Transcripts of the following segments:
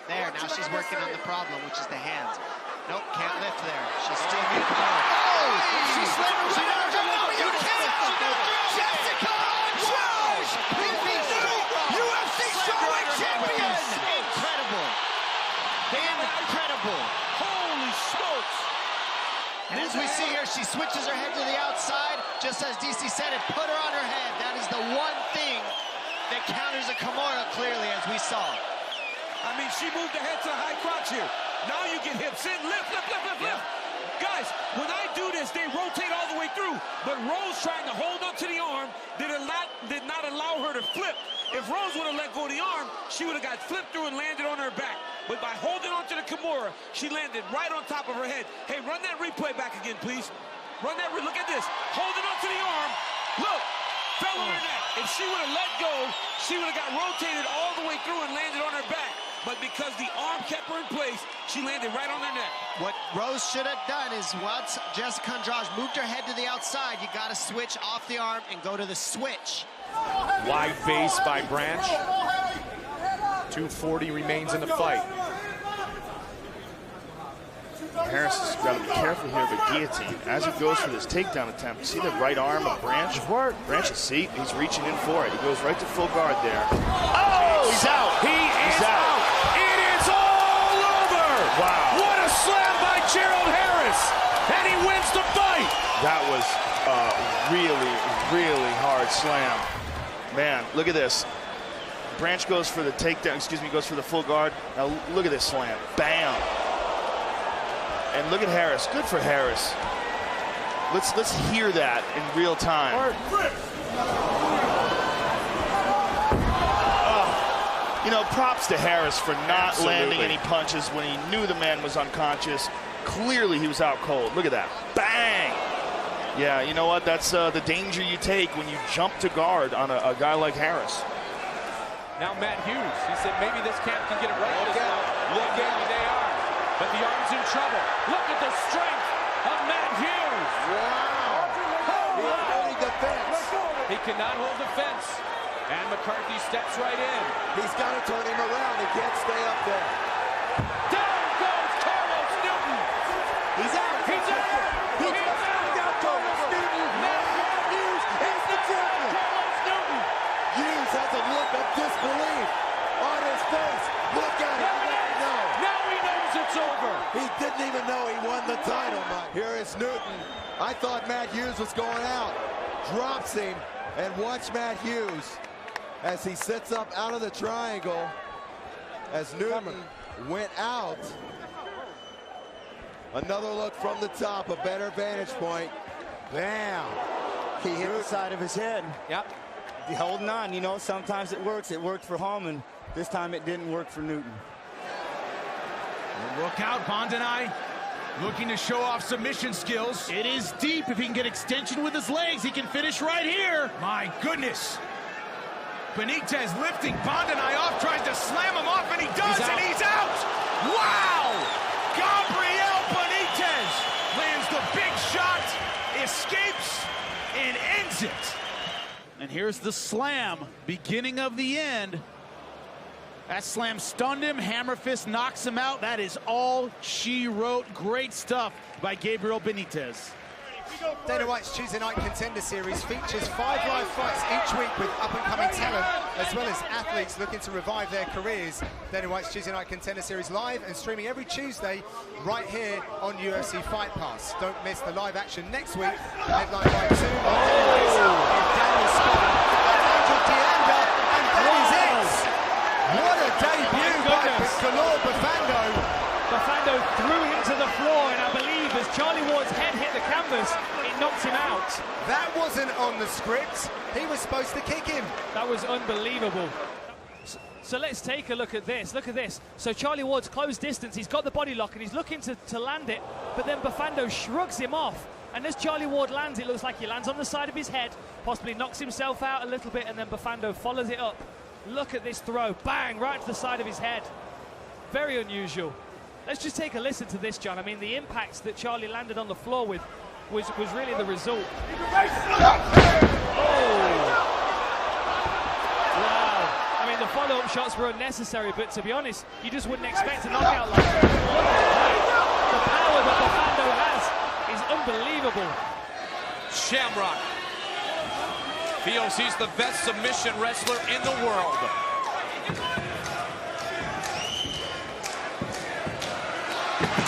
There, now she's working on the problem, which is the hands. Nope, can't lift there. She's still getting oh! She slammed her right on. No, you can't! Jessica Jones! UFC strawweight champion! Incredible. Incredible. Holy smokes. And as we see here, she switches her head to the outside, just as DC said it, put her on her head. That is the one thing that counters a Kimura clearly, as we saw. I mean, she moved her head to the high crotch here. Now you get hips in, lift. Guys, when I do this, they rotate all the way through. But Rose trying to hold up to the arm did not allow her to flip. If Rose would have let go of the arm, she would have got flipped through and landed on her back. But by holding on to the Kimura, she landed right on top of her head. Hey, run that replay back again, please. Look at this. Holding on to the arm. Look, fell on her neck. If she would have let go, she would have got rotated all the way through and landed on her back. But because the arm kept her in place, she landed right on her neck. What Rose should have done is once Jessica Andrade moved her head to the outside, you got to switch off the arm and go to the switch. Wide base by Branch. 240 remains in the fight. Harris has got to be careful here of a guillotine. As he goes for this takedown attempt, you see the right arm of Branch? Branch is see, he's reaching in for it. He goes right to full guard there. Oh, he's out. He's out. It is all over. Wow. What a slam by Gerald Harris. And he wins the fight. That was a really, really hard slam. Man, look at this. Branch goes for the takedown, goes for the full guard. Now look at this slam. Bam. And look at Harris. Good for Harris. Let's hear that in real time. Oh, you know, props to Harris for not landing any punches when he knew the man was unconscious. Clearly he was out cold. Look at that. Bang! Yeah, you know what? That's the danger you take when you jump to guard on a guy like Harris. Now Matt Hughes, he said maybe this camp can get it right. Look out, they are. But the arm's in trouble. Look at the strength of Matt Hughes. Wow. He's defense. He cannot hold defense. And McCarthy steps right in. He's got to turn him around. He can't stay up there. Down goes Carlos Newton. He's out. He's out. Down Carlos Newton. Matt Hughes is the champion. Carlos Newton. Hughes has a look of disbelief on his face. Look at him. Now he knows it's over. He didn't even know he won the title, Mike. Here is Newton. I thought Matt Hughes was going out. Drops him, and watch Matt Hughes as he sits up out of the triangle as Newton went out. Another look from the top, a better vantage point. Bam! He hit the side of his head. Yep. He's holding on, you know, sometimes it works. It worked for Hallman. This time it didn't work for Newton. Look out, Bondanai. Looking to show off submission skills. It is deep. If he can get extension with his legs, he can finish right here. My goodness. Benitez lifting Bondanai off, tries to slam him off, and he does, and he's out. Wow! Gabriel Benitez lands the big shot, escapes, and ends it. And here's the slam, beginning of the end. That slam stunned him. Hammer fist knocks him out. That is all she wrote. Great stuff by Gabriel Benitez. Dana White's Tuesday Night Contender Series features 5 live fights each week with up-and-coming talent, as well as athletes looking to revive their careers. Dana White's Tuesday Night Contender Series live and streaming every Tuesday right here on UFC Fight Pass. Don't miss the live action next week, headlined by 2 Daniel Scott, Angel Dianda, and that is it! What a debut by Galore Bafando. Bafando threw him to the floor, and I believe as Charlie Ward's head hit the canvas, it knocked him out. That wasn't on the script. He was supposed to kick him. That was unbelievable. So let's take a look at this. Look at this. So Charlie Ward's close distance. He's got the body lock, and he's looking to land it, but then Bafando shrugs him off. And as Charlie Ward lands, it looks like he lands on the side of his head, possibly knocks himself out a little bit, and then Bafando follows it up. Look at this throw. Bang, right to the side of his head. Very unusual. Let's just take a listen to this, John. I mean, the impacts that Charlie landed on the floor with was really the result. Oh. Wow. I mean, the the follow-up shots were unnecessary, but to be honest, you just wouldn't expect a knockout like that. Look at the power that Bufando has is unbelievable. Shamrock feels he's the best submission wrestler in the world.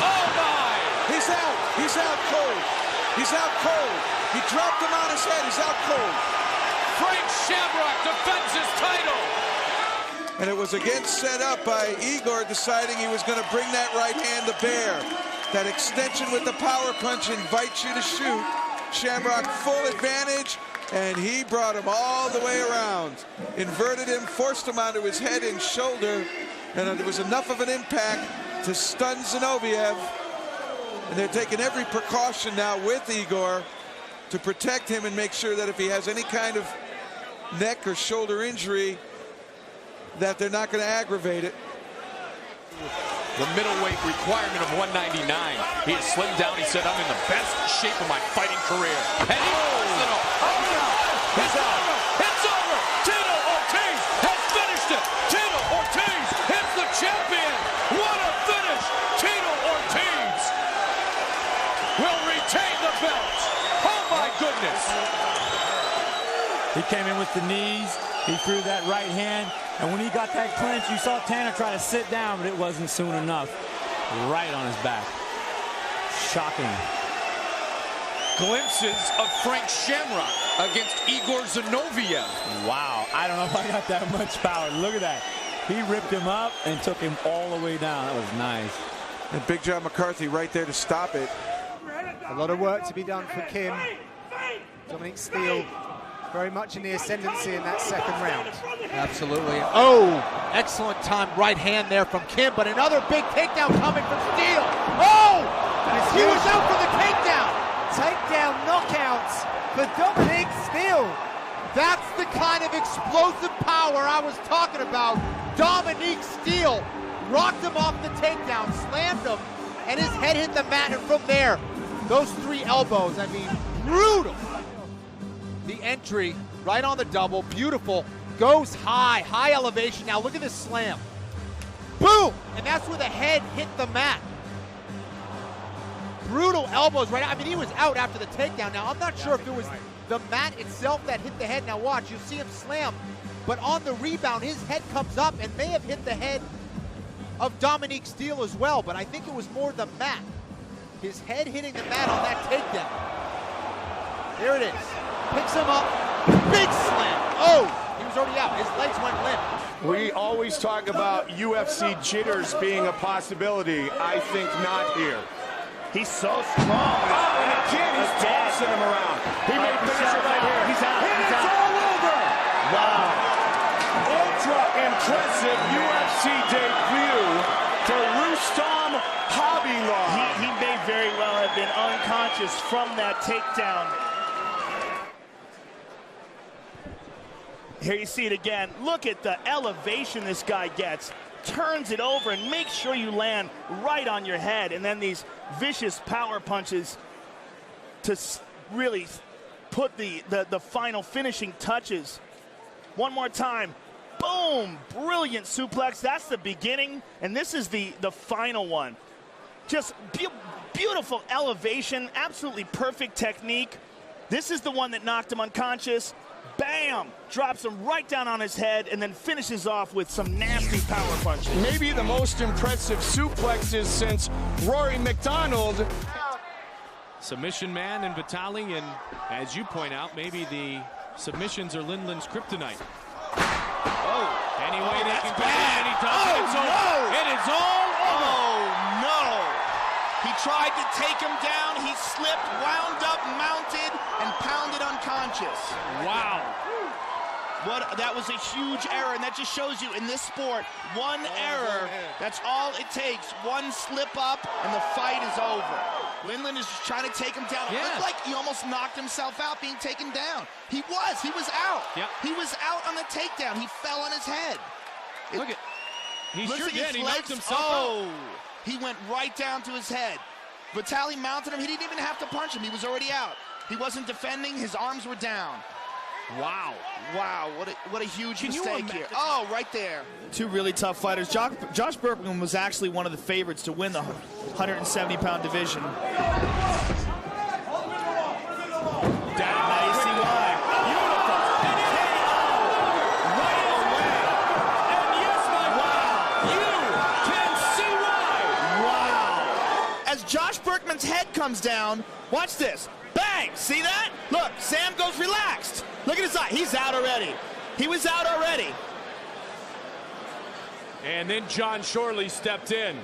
Oh my! He's out. He's out cold. He's out cold. He dropped him on his head. He's out cold. Frank Shamrock defends his title. And it was again set up by Igor deciding he was going to bring that right hand to bear. That extension with the power punch invites you to shoot. Shamrock full advantage, and he brought him all the way around. Inverted him, forced him onto his head and shoulder, and it was enough of an impact to stun Zinoviev. And they're taking every precaution now with Igor to protect him and make sure that if he has any kind of neck or shoulder injury, that they're not going to aggravate it. The middleweight requirement of 199. He has slimmed down. He said, I'm in the best shape of my fighting career. And he forced it off. He's out. It's over. Tito Ortiz has finished it. Tito Ortiz is the champion. What a finish. Tito Ortiz will retain the belt. Oh, my goodness. He came in with the knees. He threw that right hand. And when he got that clinch, you saw Tanner try to sit down, but it wasn't soon enough. Right on his back. Shocking. Glimpses of Frank Shamrock against Igor Zinoviev. Wow, I don't know if I got that much power. Look at that. He ripped him up and took him all the way down. That was nice. And Big John McCarthy right there to stop it. A lot of work to be done for Kim. Dominic Steele very much in the ascendancy in that second round. Absolutely. Oh, excellent time right hand there from Kim, but another big takedown coming from Steele. Oh, he was out for the takedown. Takedown knockouts for Dominic Steele. That's the kind of explosive power I was talking about. Dominic Steele rocked him off the takedown, slammed him, and his head hit the mat, and from there, those 3 elbows, I mean, brutal. The entry, right on the double, beautiful, goes high, high elevation. Now look at this slam. Boom! And that's where the head hit the mat. Brutal elbows right out. I mean, he was out after the takedown. Now, I'm not sure if it was the mat itself that hit the head. Now watch, you'll see him slam. But on the rebound, his head comes up and may have hit the head of Dominic Steele as well. But I think it was more the mat. His head hitting the mat on that takedown. There it is. Picks him up, big slam. Oh, he was already out. His legs went limp. We always talk about UFC jitters being a possibility. I think not here. He's so strong. Oh, and again, he's tossing him around. He may finish it right here. He's out. And it's all over. Wow. Ultra impressive UFC debut to Rustam Khabilov. He may very well have been unconscious from that takedown. Here you see it again. Look at the elevation this guy gets. Turns it over and makes sure you land right on your head. And then these vicious power punches to really put the final finishing touches. One more time. Boom! Brilliant suplex. That's the beginning. And this is the final one. Just beautiful elevation. Absolutely perfect technique. This is the one that knocked him unconscious. Bam! Drops him right down on his head and then finishes off with some nasty power punches. Maybe the most impressive suplexes since Rory McDonald. Submission man and Vitali, and as you point out, maybe the submissions are Lindland's kryptonite. Oh, any way they can go, and he does it. It's over. It is all over. Oh, no. He tried to take him down. He slipped, wound up, mounted, and pounded unconscious. Wow. That was a huge error, and that just shows you in this sport, one error, that's all it takes. One slip up, and the fight is over. Lindland is just trying to take him down. It looked like he almost knocked himself out being taken down. He was out. Yep. He was out on the takedown. He fell on his head. Look at, he looks sure like did. his He legs, knocked himself out. He went right down to his head. Vitali mounted him. He didn't even have to punch him. He was already out. He wasn't defending. His arms were down. Wow. Wow, what a huge Can you mistake imagine? here. Oh, right there. Two really tough fighters. Josh Berkman was actually one of the favorites to win the 170-pound division. Now you see why. Beautiful. Right away. And yes, my wow. You can see why. Wow. As Josh Berkman's head comes down, watch this. Bang! See that? Look, Sam goes relaxed. Look at his eye. He's out already. He was out already. And then John Shorley stepped in.